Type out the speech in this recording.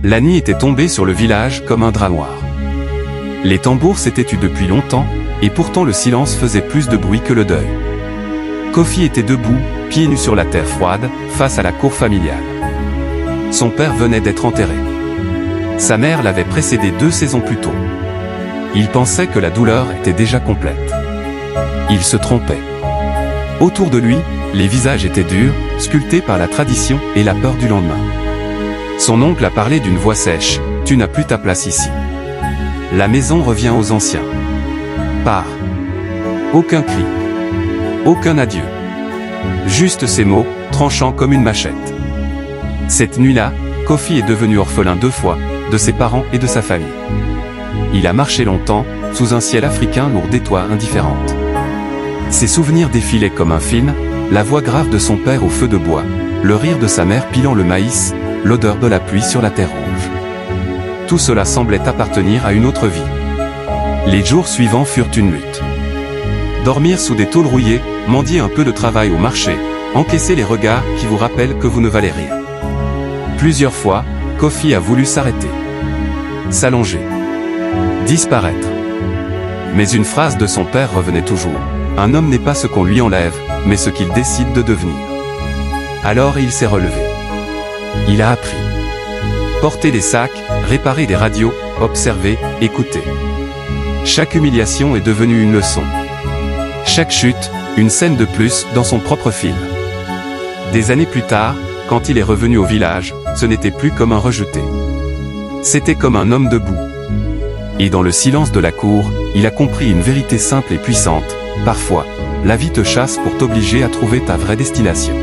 La nuit était tombée sur le village comme un drap noir. Les tambours s'étaient tus depuis longtemps, et pourtant le silence faisait plus de bruit que le deuil. Kofi était debout, pieds nus sur la terre froide, face à la cour familiale. Son père venait d'être enterré. Sa mère l'avait précédé 2 saisons plus tôt. Il pensait que la douleur était déjà complète. Il se trompait. Autour de lui, les visages étaient durs, sculptés par la tradition et la peur du lendemain. Son oncle a parlé d'une voix sèche, « Tu n'as plus ta place ici. La maison revient aux anciens. » Pars. Aucun cri. Aucun adieu. Juste ces mots, tranchants comme une machette. Cette nuit-là, Kofi est devenu orphelin 2 fois, de ses parents et de sa famille. Il a marché longtemps, sous un ciel africain lourd d'étoiles indifférentes. Ses souvenirs défilaient comme un film, la voix grave de son père au feu de bois, le rire de sa mère pilant le maïs, l'odeur de la pluie sur la terre rouge. Tout cela semblait appartenir à une autre vie. Les jours suivants furent une lutte. Dormir sous des tôles rouillées, mendier un peu de travail au marché, encaisser les regards qui vous rappellent que vous ne valez rien. Plusieurs fois, Kofi a voulu s'arrêter. S'allonger. Disparaître. Mais une phrase de son père revenait toujours. Un homme n'est pas ce qu'on lui enlève, mais ce qu'il décide de devenir. Alors il s'est relevé. Il a appris. Porter des sacs, réparer des radios, observer, écouter. Chaque humiliation est devenue une leçon. Chaque chute, une scène de plus dans son propre film. Des années plus tard, quand il est revenu au village, ce n'était plus comme un rejeté. C'était comme un homme debout. Et dans le silence de la cour, il a compris une vérité simple et puissante. Parfois, la vie te chasse pour t'obliger à trouver ta vraie destination.